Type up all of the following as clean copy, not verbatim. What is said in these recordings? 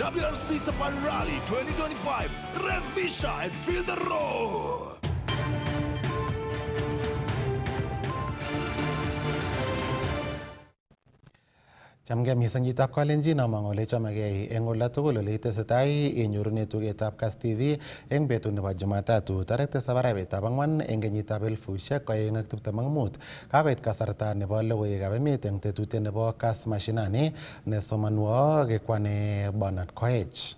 WRC Safari Rally 2025. Revisha and feel the roar. Chamgei mising chitab kalenjin among ole chamegei eng olda tugul ole itesetai inyorune tugetab Kass TV eng betut nebo Jumatatu tarik 7 arawetab ang'wan eng kenyitab 2025. Kakoit kasarta nebo logoiwekab emet eng tetutiet nebo Kass Mashinani nesomanwo kekwane Bernard Koech.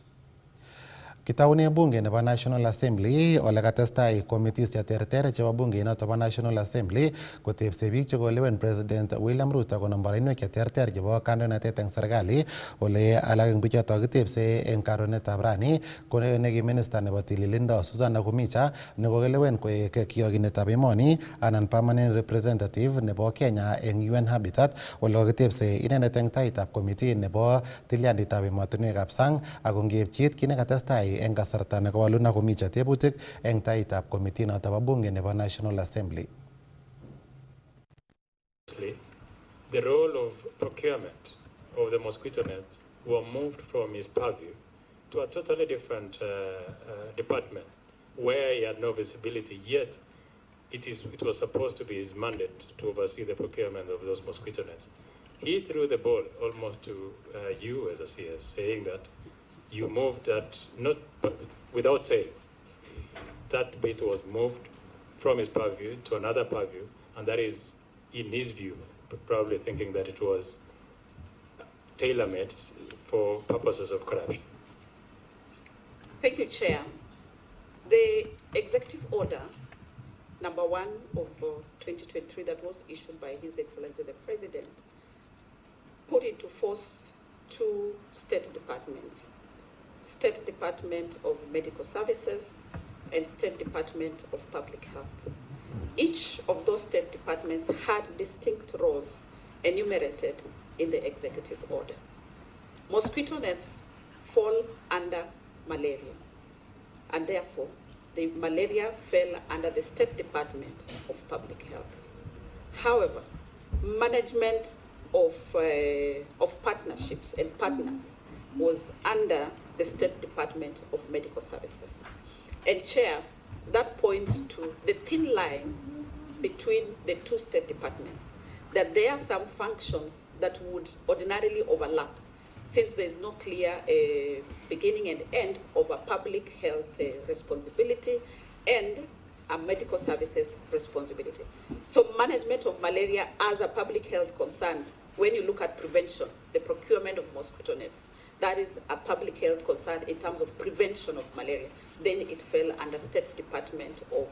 Kitaune bunge nebo National Assembly ole katestai committees cheterter chebo bunge noto bo National Assembly kotebse biik chekolewen President William Ruto konam boroinwek cheterter chebo kandoinatet eng serikali ole alak eng bichoto kitebse eng karonetab rani ko neki minister nebo tililindo Susan Nakumicha nekokelewen koek kiyokindetab emoni anan permanent representative nebo Kenya eng UN Habitat ole kokitebse inendet eng taitab committee nebo tilyanditaab emotinwekab sang ako ngepchit kit nekatestai eng kasarta nekawalu Nakumicha tebutik eng taitab committee noto bo bunge nebo National Assembly. The role of procurement of the mosquito nets were moved from his purview to a totally different department where he had no visibility, yet it was supposed to be his mandate to oversee the procurement of those mosquito nets. He threw the ball almost to you as a CS, saying that you moved that, not without saying, that bit was moved from his purview to another purview, and that is, in his view, probably thinking that it was tailor-made for purposes of corruption. Thank you, Chair. The executive order number 1 of 2023 that was issued by His Excellency the President put into force 2 state departments. State Department of Medical Services and State Department of Public Health. Each of those state departments had distinct roles enumerated in the executive order. Mosquito nets fall under malaria, and therefore the malaria fell under the State Department of Public Health. However, management of partnerships and partners was under the State Department of Medical Services. And Chair, that points to the thin line between the 2 state departments, that there are some functions that would ordinarily overlap since there is no clear beginning and end of a public health responsibility and a medical services responsibility. So management of malaria as a public health concern, when you look at prevention, the procurement of mosquito nets, that is a public health concern in terms of prevention of malaria. Then it fell under State Department of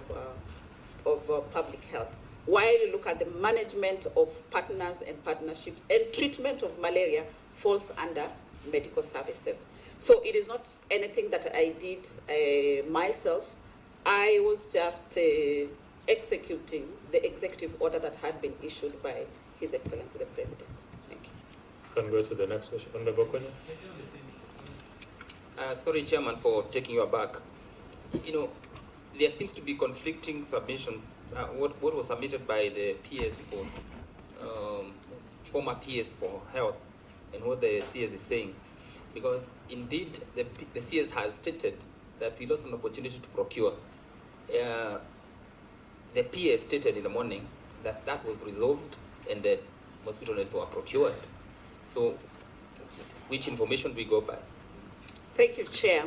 Public Health. While you look at the management of partners and partnerships and treatment of malaria falls under medical services. So it is not anything that I did myself. I was just executing the executive order that had been issued by His Excellency the President. Thank you. Can go to the next question. Honorable Konya. Sorry, Chairman, for taking you back. You know, there seems to be conflicting submissions. What was submitted by the PS for former PS for health, and what the CS is saying, because indeed the CS has stated that we lost an opportunity to procure. The PS stated in the morning that that was resolved and the mosquito nets were procured. So, which information do we go by? Thank you, Chair.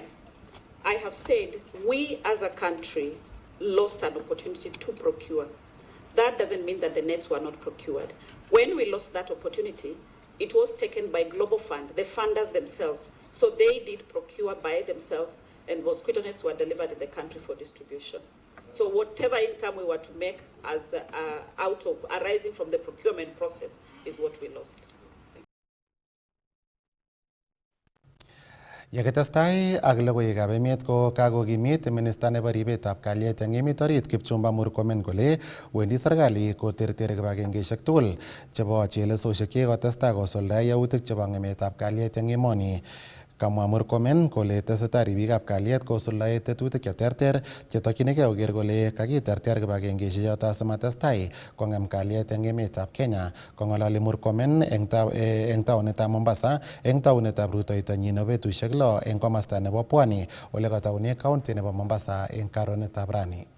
I have said we as a country lost an opportunity to procure. That doesn't mean that the nets were not procured. When we lost that opportunity, it was taken by Global Fund, the funders themselves. So they did procure by themselves, and mosquito nets were delivered in the country for distribution. So whatever income we were to make as out of arising from the procurement process is what we lost. Yekitestai ak logoiwekab emet ko kakokimit minista nebo ribetab kalyet eng emet orit Kipchumba Murkomen kole wendi serikali koterteri kibagengeisiek tugul chebo chelesosiek chekikotestai kosuldae yautik chebo ng'emetab kalyet eng emoni. Kamwa Murkomen kole tesetai ribikab kalyet kosuldae tetutik cheterter chetokyinigei koker kole kakiterter kibagengeisiechoto asimatestai kong'em kalyet eng emetab Kenya. Kong'ololi Murkomen eng taonitab Mombasa eng taunetab rutoitonyi nebo betusiek 6 eng komasta nebo Pwani ole kataune county nebo Mombasa eng karonetab rani.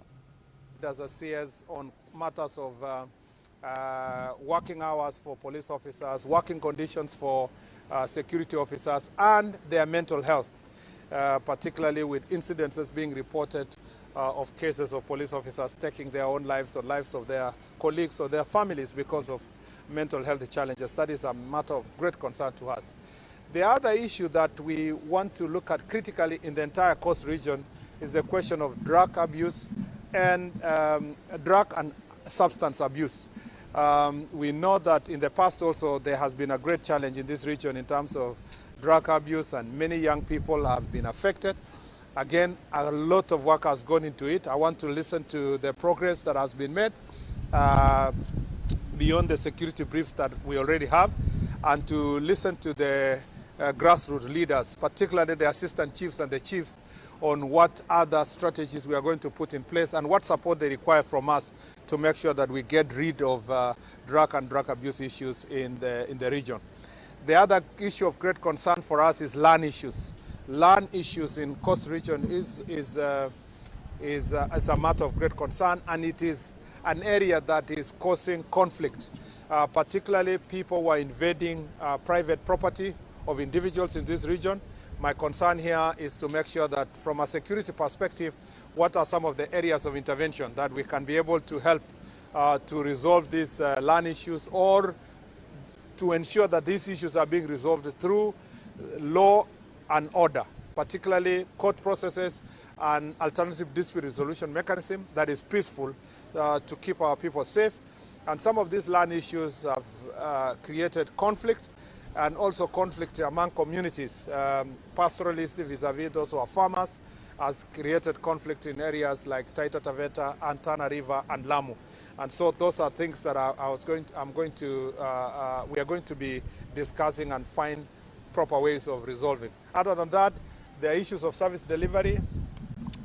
As a CS on matters of working hours for police officers, working conditions for security officers, and their mental health, particularly with incidences being reported of cases of police officers taking their own lives or lives of their colleagues or their families because of mental health challenges. That is a matter of great concern to us. The other issue that we want to look at critically in the entire Coast region is the question of drug abuse and drug and substance abuse. We know that in the past also there has been a great challenge in this region in terms of drug abuse, and many young people have been affected. Again, a lot of work has gone into it. I want to listen to the progress that has been made beyond the security briefs that we already have, and to listen to the grassroots leaders, particularly the assistant chiefs and the chiefs, on what other strategies we are going to put in place and what support they require from us to make sure that we get rid of drug and drug abuse issues in the region. The other issue of great concern for us is land issues. Land issues in Coast region is a matter of great concern, and it is an area that is causing conflict, particularly people who are invading private property of individuals in this region. My concern here is to make sure that from a security perspective, what are some of the areas of intervention that we can be able to help to resolve these land issues, or to ensure that these issues are being resolved through law and order, particularly court processes and alternative dispute resolution mechanism that is peaceful to keep our people safe. And some of these land issues have created conflict, and also conflict among communities. Pastoralists vis-a-vis those who are farmers has created conflict in areas like Taita Taveta and Tana River and Lamu. And so those are things that we are going to be discussing and find proper ways of resolving. Other than that, there are issues of service delivery,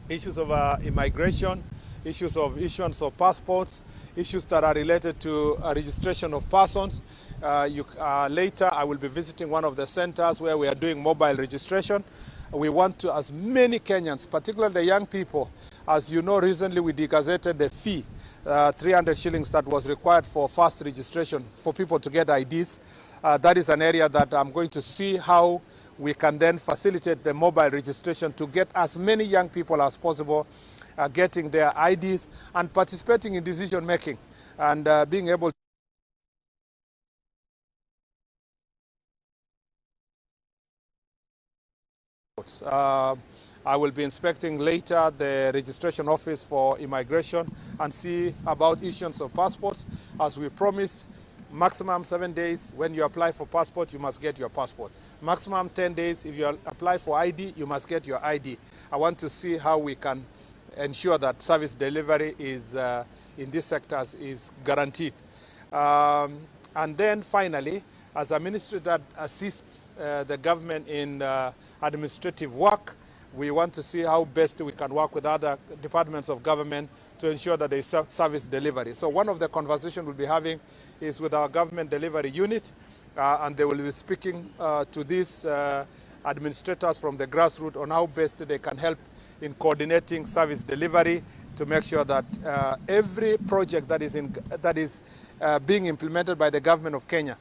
issues of immigration, issues of issuance of passports, issues that are related to registration of persons. Later, I will be visiting one of the centers where we are doing mobile registration. We want to, as many Kenyans, particularly the young people, as you know, recently we degazetted the fee, 300 shillings that was required for fast registration for people to get IDs. That is an area that I'm going to see how we can then facilitate the mobile registration to get as many young people as possible getting their IDs and participating in decision making, and being able to I will be inspecting later the registration office for immigration and see about issuance of passports. As we promised, maximum 7 days. When you apply for passport, you must get your passport. Maximum 10 days. If you apply for ID, you must get your ID. I want to see how we can ensure that service delivery is in these sectors is guaranteed. And then finally, as a ministry that assists the government in administrative work, we want to see how best we can work with other departments of government to ensure that there is service delivery. So one of the conversations we'll be having is with our government delivery unit, and they will be speaking to these administrators from the grassroots on how best they can help in coordinating service delivery to make sure that every project that is being implemented by the government of Kenya,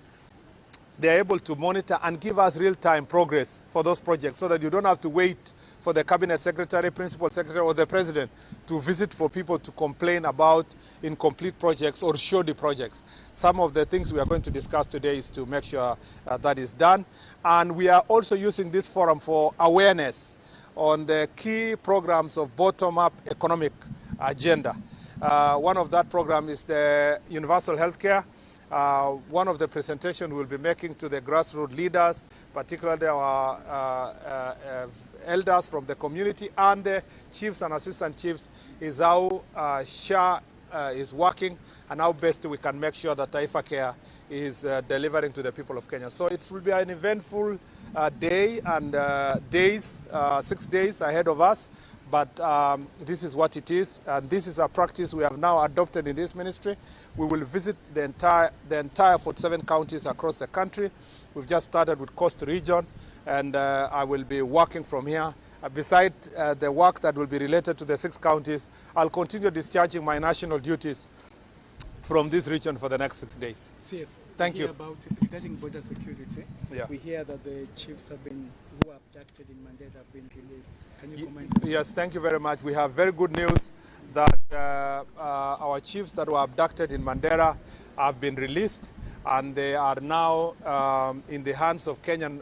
they are able to monitor and give us real-time progress for those projects, so that you don't have to wait for the cabinet secretary, principal secretary, or the president to visit for people to complain about incomplete projects or shoddy projects. Some of the things we are going to discuss today is to make sure that is done. And we are also using this forum for awareness on the key programs of bottom-up economic agenda. One of that program is the universal healthcare. One of the presentations we'll be making to the grassroots leaders, particularly our elders from the community and the chiefs and assistant chiefs, is how SHA is working and how best we can make sure that Taifa Care is delivering to the people of Kenya. So it will be an eventful day and days, 6 days ahead of us. But this is what it is, and this is a practice we have now adopted in this ministry. We will visit the entire 47 counties across the country. We've just started with Coast Region, and I will be working from here. Beside the work that will be related to the 6 counties, I'll continue discharging my national duties from this region for the next 6 days. Yes. Thank you. About regarding border security, yeah. We hear that the chiefs who are abducted in Mandela have been released. Can you comment? Yes, thank you very much. We have very good news that our chiefs that were abducted in Mandera have been released, and they are now in the hands of Kenyan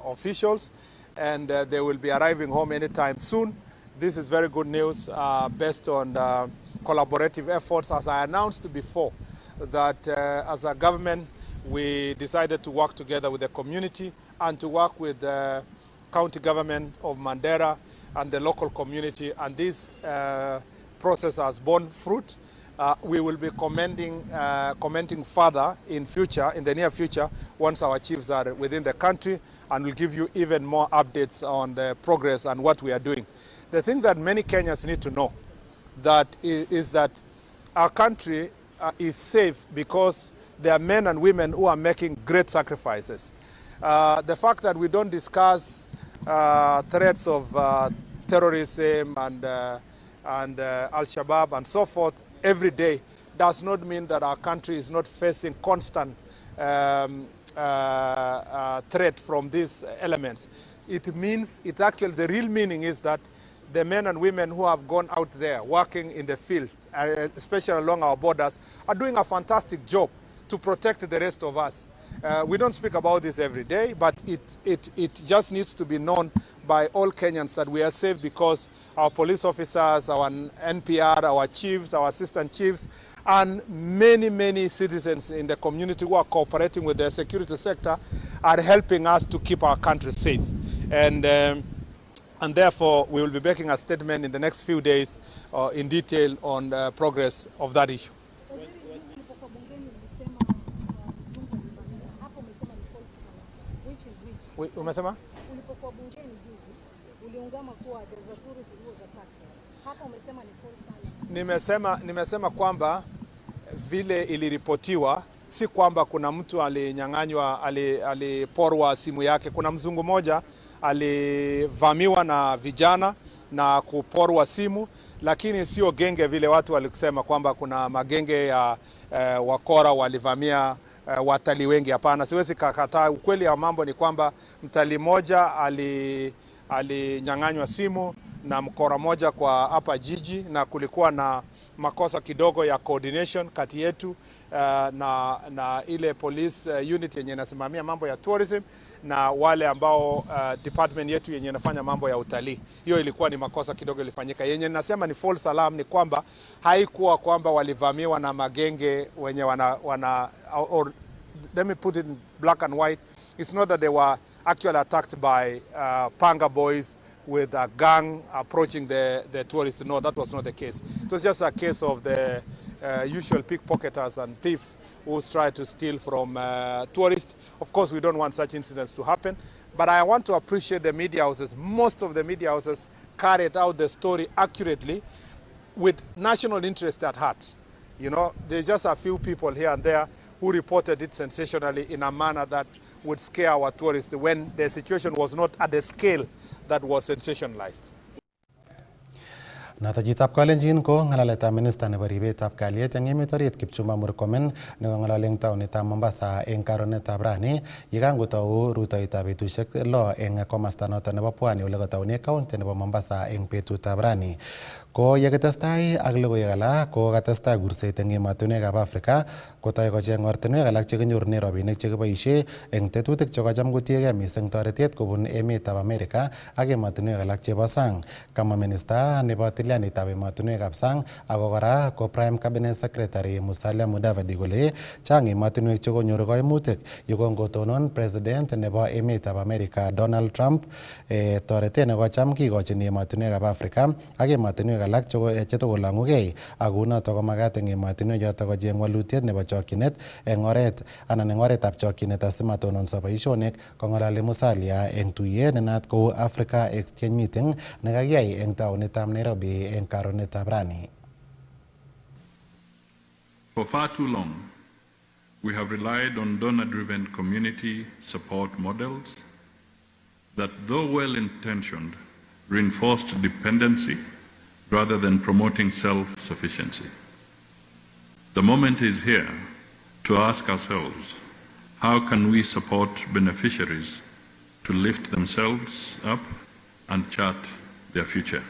officials, and they will be arriving home anytime soon. This is very good news based on collaborative efforts, as I announced before, that as a government we decided to work together with the community and to work with the county government of Mandera and the local community, and this process has borne fruit. We will be commenting further in the near future, once our chiefs are within the country, and we'll give you even more updates on the progress and what we are doing. The thing that many Kenyans need to know is that our country is safe because there are men and women who are making great sacrifices. The fact that we don't discuss threats of terrorism and Al-Shabaab and so forth every day does not mean that our country is not facing constant threat from these elements. It means, the real meaning is that the men and women who have gone out there working in the field, especially along our borders, are doing a fantastic job to protect the rest of us. We don't speak about this every day, but it just needs to be known by all Kenyans that we are safe because our police officers, our NPR, our chiefs, our assistant chiefs, and many citizens in the community who are cooperating with the security sector are helping us to keep our country safe. And therefore, we will be making a statement in the next few days in detail on the progress of that issue. Umesema? Ulipokuwa bungeni juzi, uliungama kuwa the tourist was attacked. Hapo umesema ni false alarm. Nimesema kwamba vile iliripotiwa, si kwamba kuna mtu alinyang'anywa, aliporwa simu yake. Kuna mzungu moja alivamiwa na vijana na kuporwa simu, lakini sio genge vile watu walikusema kwamba kuna magenge ya wakora walivamia watalii wengi. Hapana, siwezi kakataa. Ukweli ya mambo ni kwamba mtalii moja alinyang'anywa simu na mkora moja kwa hapa jiji, na kulikuwa na makosa kidogo ya coordination kati yetu na ile police unit yenye inasimamia mambo ya tourism na wale ambao department yetu yenye inafanya mambo ya utalii. Hiyo ilikuwa ni makosa kidogo ilifanyika. Yenye nasema ni false alarm ni kwamba haikuwa kwamba walivamiwa na magenge wenye or let me put it in black and white. It's not that they were actually attacked by panga boys with a gang approaching the tourists. No, that was not the case. It was just a case of the usual pickpocketers and thieves who try to steal from tourists. Of course, we don't want such incidents to happen. But I want to appreciate the media houses. Most of the media houses carried out the story accurately with national interest at heart. You know, there's just a few people here and there who reported it sensationally in a manner that would scare our tourists when the situation was not at the scale that was sensationalized. Natajitab Kalenjin ko ngalalet Minister nebo ribetab kalyet eng emet orit Kipchumba Murkomen nekong'ololi eng taonitab Mombasa eng karonetab rani yekangotou rutoitab betusiek 6 eng komasta noto nebo Pwani ole kotaune county nebo Mombasa eng betutab rani. Ko yekitestai ak logoiwek alak ko katestai kurset eng emotinwekab Afrika kotoi kocheng ortinwek alak chekinyorune robinik chekiboisie eng tetutik chekocham kotiegei mising toretet kobun emetab Amerika ak emotinwek alak chebo sang. Kama minister nebo tilyanitab emotinwekab sang ako kora ko Prime Cabinet Secretary Musalia Mudavadi kole chang emotinwek chekonyor koimutik yekongotonon President nebo emetab Amerika Donald Trump toretet nekocham kikochin emotinwekab Afrika ak emotinwek alak chetogolang'ugei ak kunoto komakat eng emotinwek choto kocheng walutiet nebo chokchinet eng oret anan eng oretab chokchinet asimatononso boisionik, kong'ololi Musalia eng tuyet nenat kou Africa Exchange Meeting nekakiyai eng taonitab Nairobi eng karonetab rani. For far too long, we have relied on donor-driven community support models that, though well-intentioned, reinforced dependency rather than promoting self-sufficiency. The moment is here to ask ourselves, how can we support beneficiaries to lift themselves up and chart their future?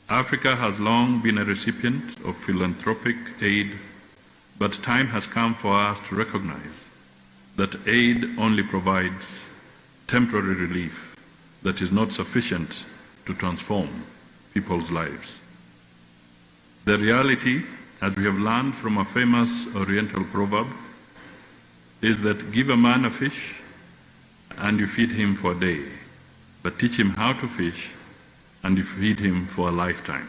Africa has long been a recipient of philanthropic aid, but time has come for us to recognize that aid only provides temporary relief that is not sufficient to transform people's lives. The reality, as we have learned from a famous Oriental proverb, is that give a man a fish and you feed him for a day, but teach him how to fish and you feed him for a lifetime.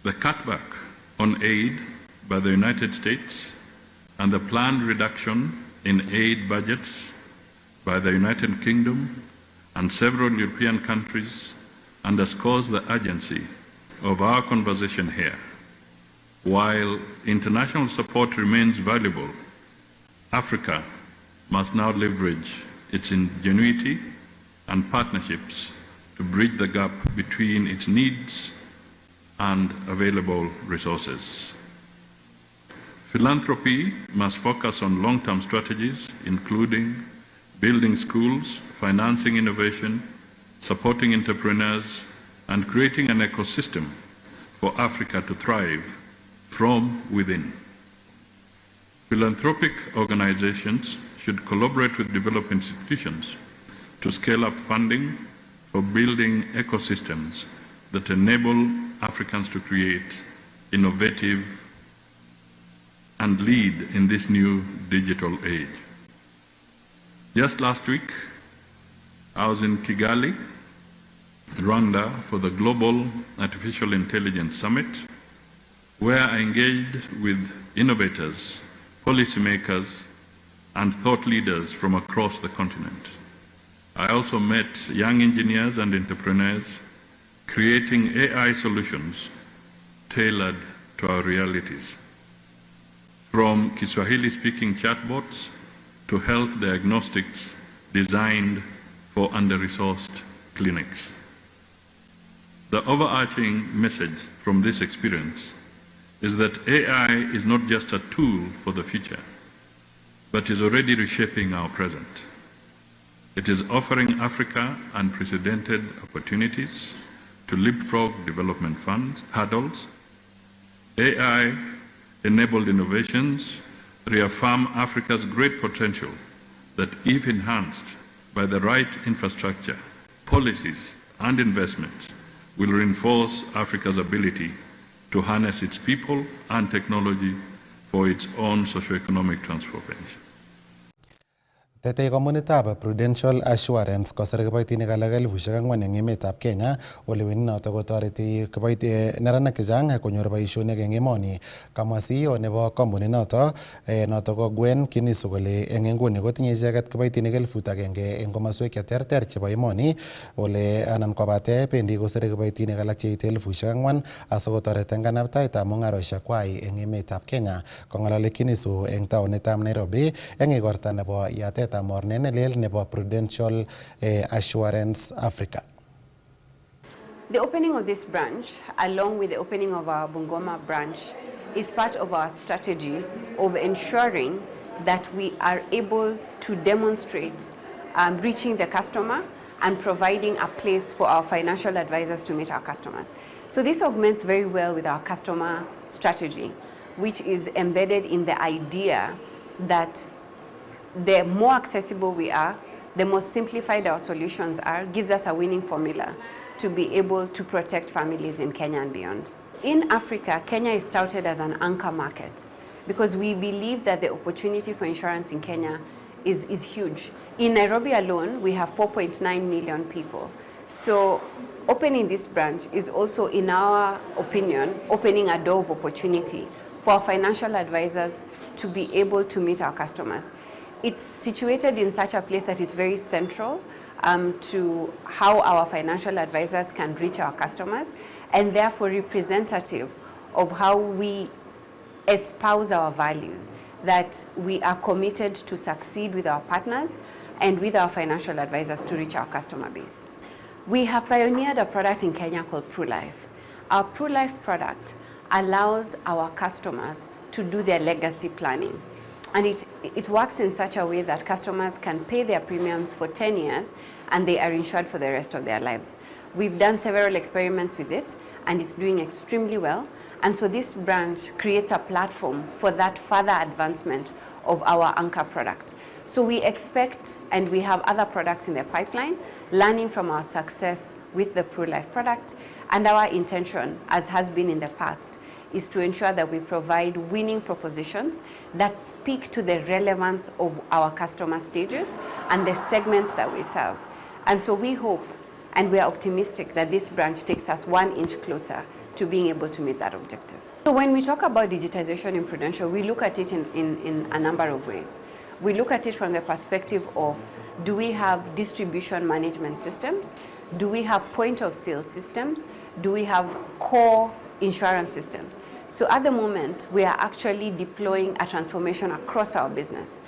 The cutback on aid by the United States and the planned reduction in aid budgets by the United Kingdom and several European countries underscores the urgency of our conversation here. While international support remains valuable, Africa must now leverage its ingenuity and partnerships to bridge the gap between its needs and available resources. Philanthropy must focus on long-term strategies, including building schools, financing innovation, supporting entrepreneurs, and creating an ecosystem for Africa to thrive from within. Philanthropic organizations should collaborate with developed institutions to scale up funding for building ecosystems that enable Africans to create innovative and lead in this new digital age. Just last week, I was in Kigali, Rwanda, for the Global Artificial Intelligence Summit, where I engaged with innovators, policymakers, and thought leaders from across the continent. I also met young engineers and entrepreneurs creating AI solutions tailored to our realities. From Kiswahili-speaking chatbots to health diagnostics designed for under-resourced clinics. The overarching message from this experience is that AI is not just a tool for the future, but is already reshaping our present. It is offering Africa unprecedented opportunities to leapfrog development hurdles. AI-enabled innovations reaffirm Africa's great potential that, if enhanced by the right infrastructure, policies, and investments, will reinforce Africa's ability to harness its people and technology for its own socio-economic transformation. Tetei komunitab Prudential Assurance kosir kiboitinik alak 4,000 eng emetab Kenya. Oleweninoto kotoreti neranik chechang konyor boisionik eng emoni. Kamwa CEO nebo kampuninoto noto ko Gwen Kinisu kole eng nguni kotinye icheket kiboitinik 1,000 eng komoswek cheterter chebo emoni, ole anan kobate bendi kosire kiboitinik alak cheite 4,000 asikotoret eng kanabtaetab mung'arosiekwai eng emetab Kenya. Kong'alali Kinisu eng taonitab Nairobi eng igorta nebo yatet mornet nelel nebo Prudential Assurance Africa. The opening of this branch, along with the opening of our Bungoma branch, is part of our strategy of ensuring that we are able to demonstrate reaching the customer and providing a place for our financial advisors to meet our customers. So this augments very well with our customer strategy, which is embedded in the idea that the more accessible we are, the more simplified our solutions are, gives us a winning formula to be able to protect families in Kenya and beyond. In Africa, Kenya is touted as an anchor market because we believe that the opportunity for insurance in Kenya is huge. In Nairobi alone, we have 4.9 million people. So opening this branch is also, in our opinion, opening a door of opportunity for our financial advisors to be able to meet our customers. It's situated in such a place that it's very central to how our financial advisors can reach our customers, and therefore representative of how we espouse our values, that we are committed to succeed with our partners and with our financial advisors to reach our customer base. We have pioneered a product in Kenya called PruLife. Our PruLife product allows our customers to do their legacy planning. And it works in such a way that customers can pay their premiums for 10 years and they are insured for the rest of their lives. We've done several experiments with it and it's doing extremely well. And so this branch creates a platform for that further advancement of our anchor product. So we expect, and we have other products in the pipeline, learning from our success with the PruLife product. And our intention, as has been in the past, is to ensure that we provide winning propositions that speak to the relevance of our customer stages and the segments that we serve. And so we hope and we are optimistic that this branch takes us 1 inch closer to being able to meet that objective. So when we talk about digitization in Prudential, we look at it in a number of ways. We look at it from the perspective of, do we have distribution management systems? Do we have point of sale systems? Do we have core insurance systems? So at the moment, we are actually deploying a transformation across our business.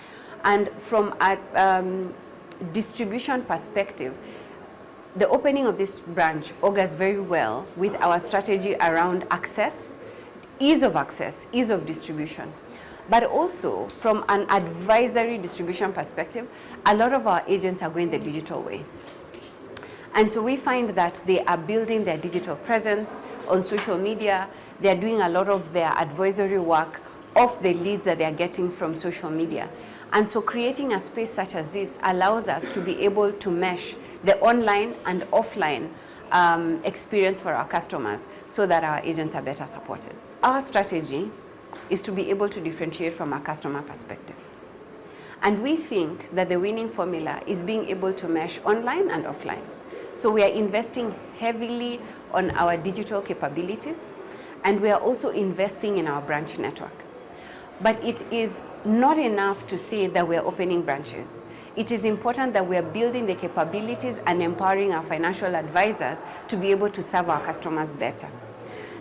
And from a distribution perspective, the opening of this branch augurs very well with our strategy around access, ease of distribution. But also from an advisory distribution perspective, a lot of our agents are going the digital way. And so we find that they are building their digital presence on social media. They're doing a lot of their advisory work off the leads that they're getting from social media. And so creating a space such as this allows us to be able to mesh the online and offline experience for our customers so that our agents are better supported. Our strategy is to be able to differentiate from a customer perspective. And we think that the winning formula is being able to mesh online and offline. So we are investing heavily on our digital capabilities, and we are also investing in our branch network. But it is not enough to say that we are opening branches. It is important that we are building the capabilities and empowering our financial advisors to be able to serve our customers better.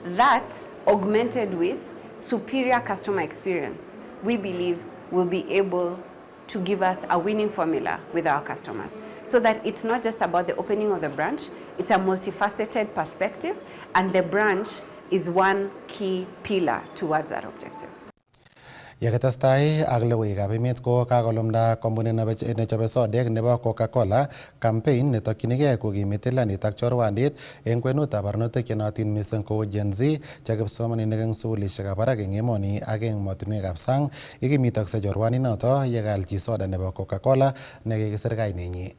That, augmented with superior customer experience, we believe will be able to give us a winning formula with our customers. So that it's not just about the opening of the branch, it's a multifaceted perspective, and the branch is one key pillar towards that objective. Yakatestai ak logoiwekab emet ko kakolumda kampunit nechobe sodek nebo Coca-Cola campaign netokyinigei kokimit tilanit ak chorwandit eng kwenutab barnotik chenootin mising kou Gen Z che kipsomaninik eng sukulishekab barak eng emoni ak eng emotinwekab sang yekimitokse chorwandinoto yekaal chi soda nebo Coca-Cola nekikisir kainenyi.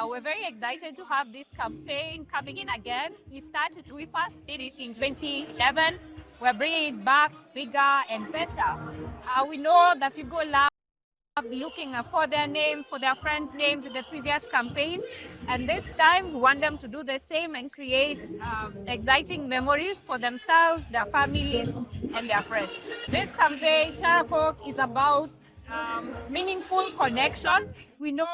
We're very excited to have this campaign coming in again. We first did it in 2011. We're bringing it back bigger and better. We know that people love looking for their names, for their friends' names in the previous campaign. And this time, we want them to do the same and create exciting memories for themselves, their families, and their friends. This campaign, TerraFolk, is about meaningful connection. We know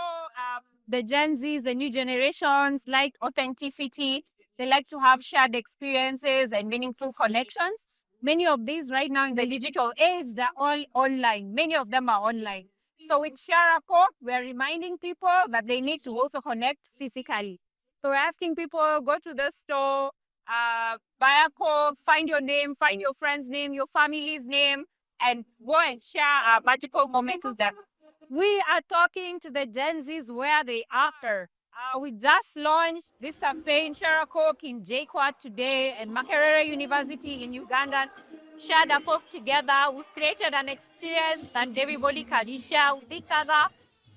the Gen Zs, the new generations, like authenticity. They like to have shared experiences and meaningful connections. Many of these right now in the digital age, they're all online. Many of them are online. So with Share a Coke, we're reminding people that they need to also connect physically. So we're asking people, go to the store, buy a Coke, find your name, find your friend's name, your family's name, and go and share a magical moment with them. We are talking to the Gen Zs where they are. We just launched this campaign, Share a Coke, in JKUAT today, and Makerere University in Uganda. Shared a Coke together. We created an experience that everybody can share with each other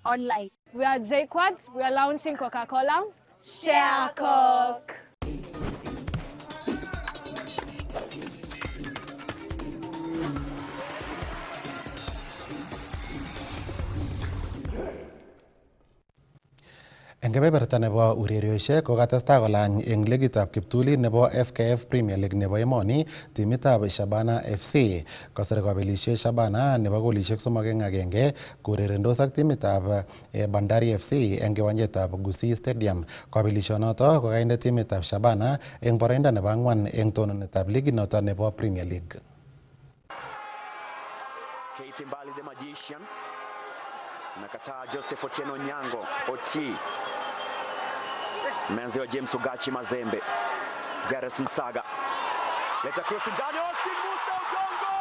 online. We are JKUAT. We are launching Coca-Cola. Share a Coke. Eng kebeberta nebo urerioshek kokatestai kolany eng ligitab kiptulit nebo FKF Premier League nebo emoni timitab Shabana FC. Kasir kabelisiet Shabana nebo golisiek 3-1 kourerendos ak timitab Bandari FC eng kiwanjetab Gusii Stadium. Kabelisionoto kokainde timitab Shabana eng boroindo nebo 4 eng tononetab liginoto nebo Premier League. Keith Mbali the Magician. Nakataa Joseph Otieno Nyango Oti. Menzi wa James Ugachi Mazembe. Jairus Msaga. Leta cross ndani, Austin Musa Odongo.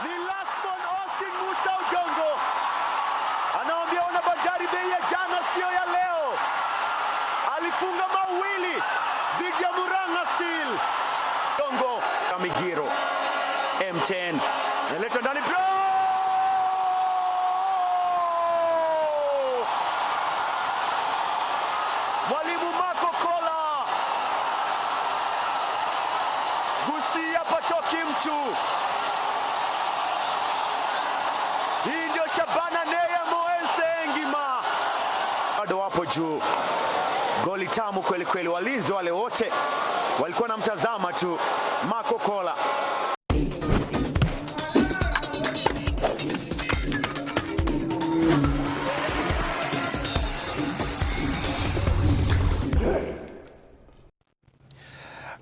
Ni last man Austin Musa Odongo. Anaambia wana Bandari bei ya jana sio ya leo. Alifunga mawili dhidi ya Murang'a Seal. Odongo Kamigiro. M10. Naleta ndani bro. Mwalimu Marco Kola. Gusii hapatoki mtu. Hii ndio Shabana Neya Moense Ngima. Bado wapo juu. Goli tamu kweli kweli, walinzi wale wote walikuwa na mtazama tu Marco Kola.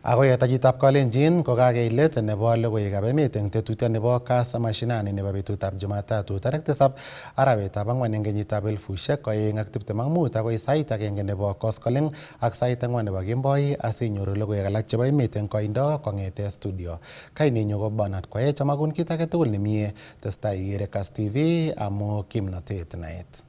Ako yetajitab Kalenjin kokakeilet nebo logoiwekab emet eng tetutiet nebo Kass Mashinani nebo betutab Jumatatu tarik 7 arawetab 4 eng kenyitab 2025 akoi sait 1 nebo koskoleng ak sait 4 nebo kemboi asinyoru logoiwek alak chebo emet eng koindo kong'ete studio. Kainenyu ko Bernard Koech, amakun kit age tugul nemie, testai ikere Kass TV amu kimnatet naet.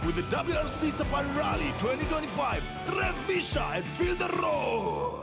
With the WRC Safari Rally 2025, Revisha and feel the roar.